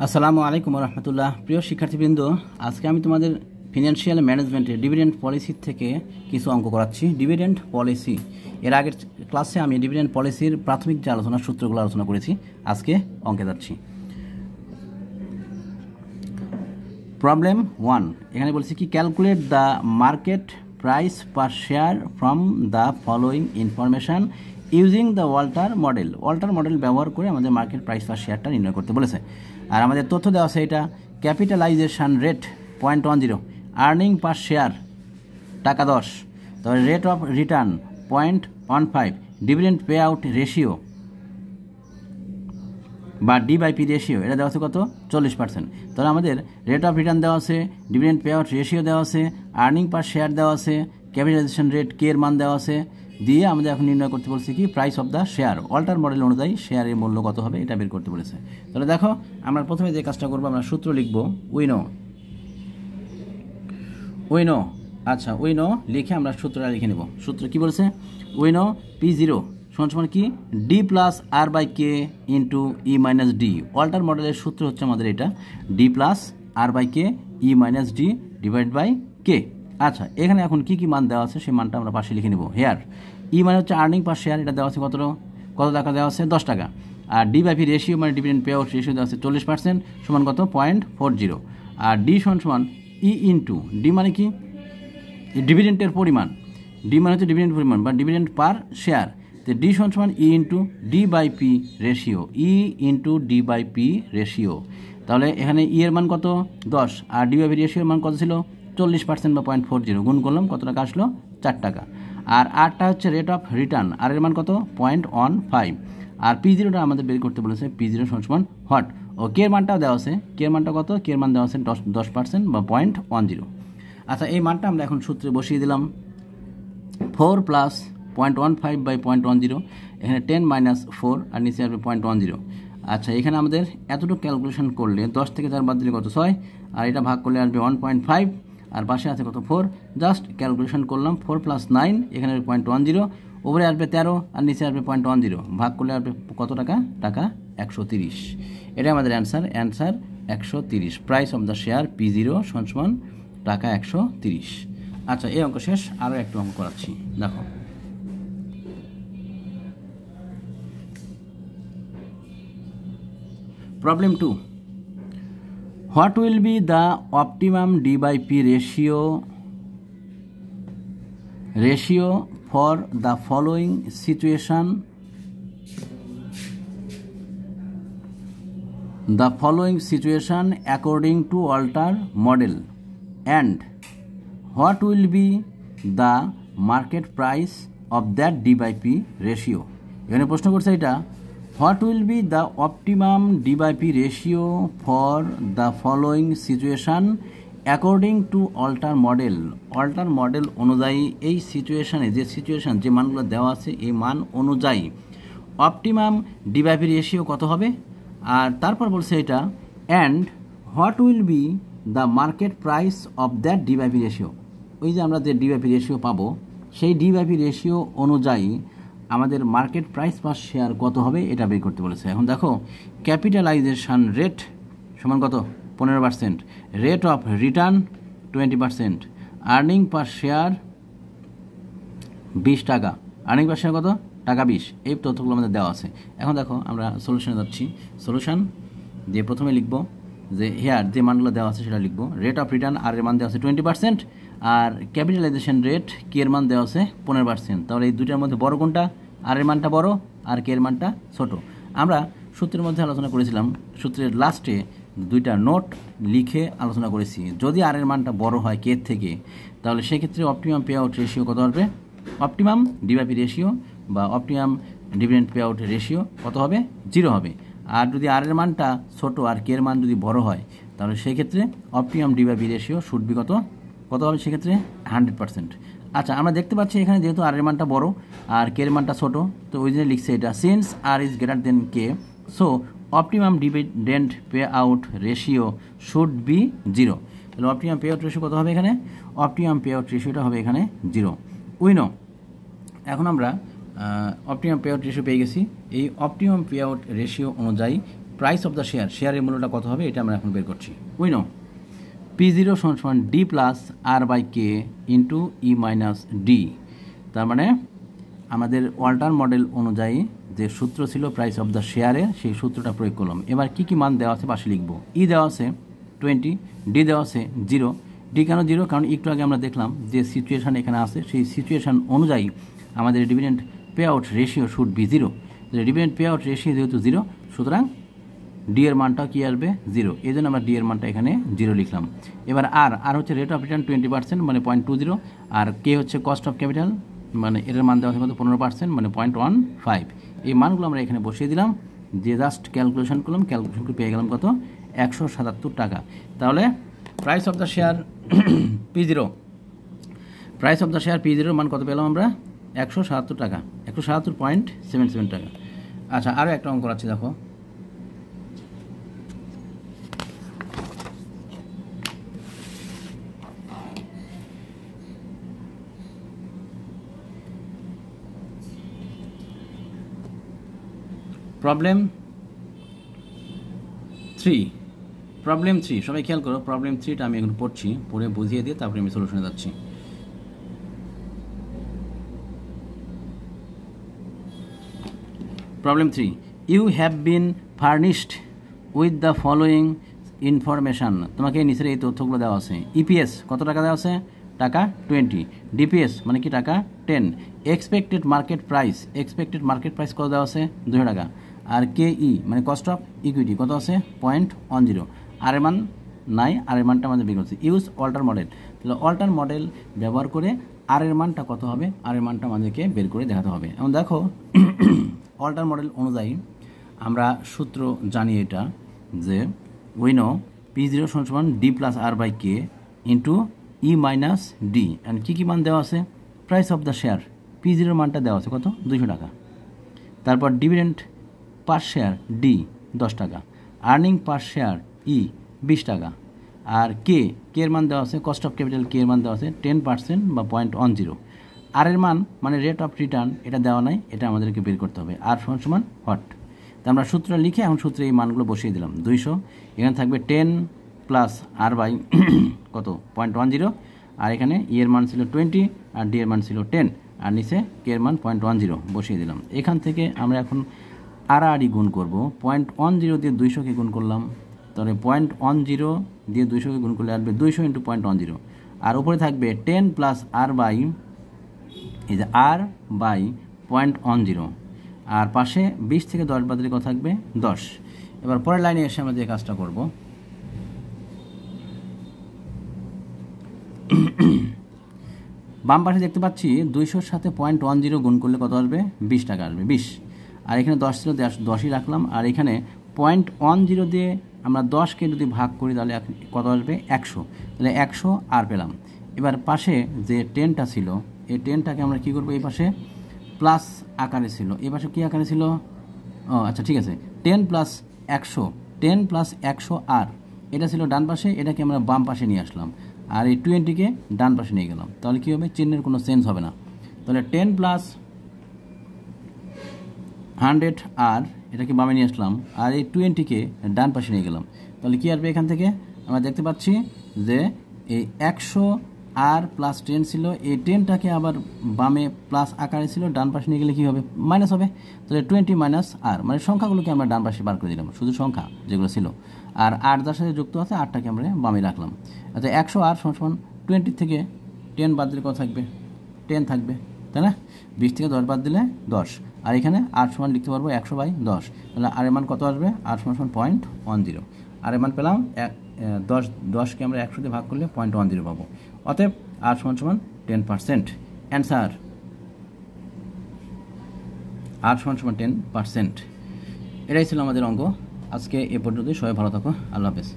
আসসালামু আলাইকুম রহমতুল্লাহ। প্রিয় শিক্ষার্থীবৃন্দ, আজকে আমি তোমাদের ফিনান্সিয়াল ম্যানেজমেন্টের ডিভিডেন্ড পলিসি থেকে কিছু অঙ্ক করাচ্ছি। ডিভিডেন্ড পলিসি, এর আগের ক্লাসে আমি ডিভিডেন্ড পলিসির প্রাথমিক যে আলোচনার সূত্রগুলো আলোচনা করেছি, আজকে অঙ্কে যাচ্ছি। প্রবলেম 1, এখানে বলছি কি, calculate the market price per share from the following information using the Walter model. Walter model ব্যবহার করে আমাদের মার্কেট প্রাইস পার শেয়ারটা নির্ণয় করতে বলেছে। আর আমাদের তথ্য দেওয়া আছে এটা, capitalisation rate 0.10, earning per share টাকা 10, তারপরে rate of return 0.15, dividend pay out ratio বা ডি/পি রেশিও, এটা দেওয়া আছে কত, 40%। তাহলে আমাদের রেট অফ রিটার্ন দেওয়া আছে, ডিভিডেন্ড পে আউট রেশিও দেওয়া আছে, আর্নিং পার শেয়ার দেওয়া আছে, ক্যাপিটালাইজেশন রেট কে এর মান দেওয়া আছে, দিয়ে আমাদের এখন নির্ণয় করতে বলছি কি, price of the share. Walter model অনুযায়ী শেয়ারের মূল্য কত হবে এটা বের করতে বলেছে। তাহলে দেখো, আমরা প্রথমে যে কাজটা করবো, আমরা সূত্র লিখব, উইনো। আচ্ছা, উইনো লিখে আমরা সূত্রটা লিখে নেব। সূত্র কি বলেছে, উইনো P0 সমান কি, D plus R by K into E minus D. অল্টার মডেলের সূত্র হচ্ছে আমাদের এটা, D plus R by K E minus D divide by K. আচ্ছা, এখানে এখন কি কি মান দেওয়া আছে সেই মানটা আমরা পাশে লিখে নেব। হেয়ার ই মানে হচ্ছে আর্নিং পার শেয়ার, এটা দেওয়া আছে কত টাকা দেওয়া আছে, 10 টাকা। আর ডি/পি রেশিও মানে ডিভিডেন্ড পে আউট রেশিও দেওয়া আছে 40%, সমান কত, 0.40। আর ডি সমান ই ইন্টু ডি মানে কি, ডিভিডেন্টের পরিমাণ, ডি মানে হচ্ছে ডিভিডেন্ট পরিমাণ বা ডিভিডেন্ট পার শেয়ার। তো ডি সমান ই ইন্টু ডি/পি রেশিও, ই ইন্টু ডি/পি রেশিও। তাহলে এখানে ই এর মান কত, 10, আর ডি/পি রেশিওর মান কত ছিল, 40% বা 0.40। গুণ করলাম, কত টাকা আসলো, 4 টাকা। আর আরটা হচ্ছে রেট অফ রিটার্ন, আর এর মান কত, 0.15। আর P0টা আমাদের বের করতে বলেছে, P0 সমান হট। ও কে এর মানটাও দেওয়া আছে, কে এর মানটা কত, কে এর মান দেওয়া আছে 10% বা 0.10। আচ্ছা, এই মানটা আমরা এখন সূত্রে বসিয়ে দিলাম। 4 প্লাস 0.15 বাই 0.10, এখানে 10 মাইনাস 4, আর নিচে আসবে 0.10। আচ্ছা, এখানে আমাদের এতটুকু ক্যালকুলেশন করলে 10 থেকে 4 বাদ দিলে কত, 6, আর এটা ভাগ করলে আসবে 1.5, আর পাশে আছে কত, 4। জাস্ট ক্যালকুলেশন করলাম, 4 প্লাস 9, এখানে 0.10, উপরে আসবে 13, আর নিচে আসবে 0.10, ভাগ করলে আসবে কত টাকা, টাকা 130। এটা আমাদের answer 130। Price of the share P0 সমান টাকা 130। আচ্ছা, এই অঙ্ক শেষ। আরও একটু অঙ্ক করাচ্ছি, দেখো। Problem 2, what will be the optimum D/P ratio for the following situation according to Alter model, and what will be the market price of that D/P ratio? এখানে প্রশ্ন করছে এটা, what will be the optimum D/P ratio for the following situation according to Alter model? Alter model অনুযায়ী এই সিচুয়েশানে, যে মানগুলো দেওয়া আছে এই মান অনুযায়ী অপটিমাম D/P রেশিও কত হবে। আর তারপর বলছে এটা, and what will be the market price of that D/P ratio. ওই যে আমরা যে D/P রেশিও পাবো, সেই D/P রেশিও অনুযায়ী আমাদের মার্কেট প্রাইস পার শেয়ার কত হবে এটা বের করতে বলেছে। এখন দেখো, ক্যাপিটালাইজেশন রেট সমান কত, 15%, rate of return 20%, earning per share 20 টাকা, আর্নিং পার শেয়ার কত, টাকা 20। এই তথ্যগুলো আমাদের দেওয়া আছে। এখন দেখো, আমরা সলিউশনে যাচ্ছি। সলিউশন দিয়ে প্রথমে লিখব যে হেয়ার যে মানগুলো দেওয়া আছে সেটা লিখব। রেট অফ রিটার্ন, আর এর মান দেওয়া আছে 20%, আর ক্যাপিটালাইজেশন রেট কে এর মান দেওয়া আছে 15%। তাহলে এই দুইটার মধ্যে বড় কোনটা, আর এর মানটা বড় আর কে এর মানটা ছোট। আমরা সূত্রের মধ্যে আলোচনা করেছিলাম, সূত্রের লাস্টে দুইটা নোট লিখে আলোচনা করেছি। যদি আর এর মানটা বড় হয় কে এর থেকে, তাহলে সেক্ষেত্রে অপটিমাম পে আউট রেশিও কত হবে, অপটিমাম D/P রেশিও বা optimum dividend pay out ratio কত হবে, 0 হবে। আর যদি আর এর মানটা ছোট আর কে এর মান যদি বড় হয়, তাহলে সেক্ষেত্রে optimum D/P ratio should B কত হবে সেক্ষেত্রে 100%। আচ্ছা, আমরা দেখতে পাচ্ছি এখানে যেহেতু আর এর মানটা বড় আর কে এর মানটা ছোট, তো ওই জন্য লিখছে এটা, since R is greater than K, so optimum dividend pay out ratio should be 0। তাহলে অপটিমাম পে আউট রেশিও কত হবে এখানে, অপটিমাম পে আউট রেশিওটা হবে এখানে 0। উইনো। এখন আমরা অপটিমাম পে আউট রেশিও পেয়ে গেছি। এই অপটিমাম পে আউট রেশিও অনুযায়ী প্রাইস অফ দ্য শেয়ারের মূল্যটা কত হবে এটা আমরা এখন বের করছি। উই নো P0 সমান D plus R by K into E minus D. তার মানে আমাদের ওয়াল্টার মডেল অনুযায়ী যে সূত্র ছিল প্রাইস অফ দ্য শেয়ারে, সেই সূত্রটা প্রয়োগ করলাম। এবার কি কি মান দেওয়া আছে পাশে লিখবো। ই দেওয়া আছে 20, ডি দেওয়া আছে 0। ডি কেন 0? কারণ একটু আগে আমরা দেখলাম যে সিচুয়েশান এখানে আছে, সেই সিচুয়েশান অনুযায়ী আমাদের dividend pay out ratio should be 0। Dividend pay out ratio যেহেতু 0, সুতরাং ডি এর মানটাও কি আসবে 0। এই জন্য আমরা ডি এর মানটা এখানে 0 লিখলাম। এবার আর হচ্ছে রেট অফ রিটার্ন 20% মানে 0.20, আর কে হচ্ছে কস্ট অফ ক্যাপিটাল মানে এটার মান দেওয়া আছে কত 15% মানে 0.15। এই মানগুলো আমরা এখানে বসিয়ে দিলাম, যে জাস্ট ক্যালকুলেশন করলাম, ক্যালকুলেশন করে পেয়ে গেলাম কত 177 টাকা। তাহলে price of the share P0, price of the share P0 মান কত পেলাম আমরা 177 টাকা, 177.77 টাকা। আচ্ছা, আরও একটা অঙ্ক আছে দেখো। প্রবলেম 3, সবাই খেয়াল করো। প্রবলেম 3টা আমি এখন পড়ছি, পড়ে বুঝিয়ে দিয়ে তারপরে আমি সলিউশনে যাচ্ছি। Problem 3, you have been furnished with the following information. তোমাকে নিচের এই তথ্যগুলো দেওয়া আছে। ইপিএস কত টাকা দেওয়া আছে? টাকা 20। ডিপিএস মানে কি টাকা 10। এক্সপেক্টেড মার্কেট প্রাইস কত দেওয়া আছে 200 টাকা। আর কেই মানে কস্ট অফ ইকুইটি কত আছে 0.10। আর এর মান নাই, আর এর মানটা আমাদের বের করছে। ইউজ অল্টার মডেল, তাহলে অল্টার মডেল ব্যবহার করে আর এর মানটা কত হবে, আর এর মানটা আমাদেরকে বের করে দেখাতে হবে। এখন দেখো অল্টার মডেল অনুযায়ী আমরা সূত্র জানি এটা, যে উই নো P0 সমান D plus R by K into E minus D. And কী কী মান দেওয়া আছে? Price of the share P0 মানটা দেওয়া আছে কত 200 টাকা। তারপর ডিভিডেন্ড পার শেয়ার ডি 10 টাকা, আর্নিং পার শেয়ার ই 20 টাকা, আর কে এর মান দেওয়া আছে কস্ট অফ ক্যাপিটাল কে এর মান দেওয়া আছে 10% বা 0.10। আর এর মান মানে রেট অফ রিটার্ন এটা দেওয়া নাই, এটা আমাদেরকে বের করতে হবে। আর সমান হট। তো আমরা সূত্র লিখে এখন সূত্রে এই মানগুলো বসিয়ে দিলাম। 200, এখানে থাকবে 10 প্লাস আর বাই কত 0.10, আর এখানে ই এর মান ছিল 20 আর ডি এর মান ছিল 10, আর নিচে কে এর মান 0.10 বসিয়ে দিলাম। এখান থেকে আমরা এখন আড়াআড়ি গুণ করব। 0.10 দিয়ে 200কে গুণ করলাম, তাহলে 0.10 দিয়ে 200কে গুণ করলে আসবে 200 × 0.10, আর উপরে থাকবে 10 প্লাস আর বাই এই যে আর বাই 0.10, আর পাশে 20 থেকে 10 বাদ দিলে কত থাকবে 10। এবার পরের লাইনে এসে আমরা যে কাজটা করব, বাম পাশে দেখতে পাচ্ছি 200-র সাথে 0.10 গুণ করলে কত আসবে 20 টাকা আসবে 20, আর এখানে 10 ছিল 10ই রাখলাম, আর এখানে 0.10 দিয়ে আমরা 10কে যদি ভাগ করি তাহলে কত আসবে 100, তাহলে 100 আর পেলাম। এবার পাশে যে 10টা ছিল এই 10টাকে আমরা কী করবো, এই পাশে প্লাস আকারে ছিল, এই পাশে কী আকারে ছিল, ও আচ্ছা ঠিক আছে 10 প্লাস 100 আর এটা ছিল ডান পাশে, এটাকে আমরা বাম পাশে নিয়ে আসলাম, আর এই 20কে ডান পাশে নিয়ে গেলাম। তাহলে কী হবে, চিহ্নের কোনো চেঞ্জ হবে না। তাহলে 10 প্লাস 100 আর এটাকে বামে নিয়ে আসলাম, আর এই 20কে ডান পাশে নিয়ে গেলাম। তাহলে কী আসবে, এখান থেকে আমরা দেখতে পাচ্ছি যে এই 100 আর প্লাস 10 ছিল, এই 10টাকে আবার বামে প্লাস আকারে ছিল, ডান পাশে নিয়ে গেলে কী হবে মাইনাস হবে। তাহলে 20 মাইনাস আর মানে সংখ্যাগুলোকে আমরা ডান পাশে বার করে দিলাম, শুধু সংখ্যা যেগুলো ছিল, আর 8 যার সাথে যুক্ত আছে 8টাকে আমরা বামে রাখলাম। আচ্ছা 100 আর সমান 20 থেকে 10 বাদ দিলে কত থাকবে 10 থাকবে, তাই না? 20 থেকে 10 বাদ দিলে 10, আর এখানে 8 সমান লিখতে পারবো 100/10। তাহলে আর এর মান কত আসবে, 8 সমান 0.10, আর এর মান পেলাম 10কে আমরা 100 দিয়ে ভাগ করলে 0.10 পাবো। অতএব আর সমান 10%। অ্যান্সার আর সমান 10%। এটাই ছিল আমাদের অঙ্ক। আজকে এ পর্যন্তই। সবাই ভালো থাকো, আল্লাহ হাফেজ।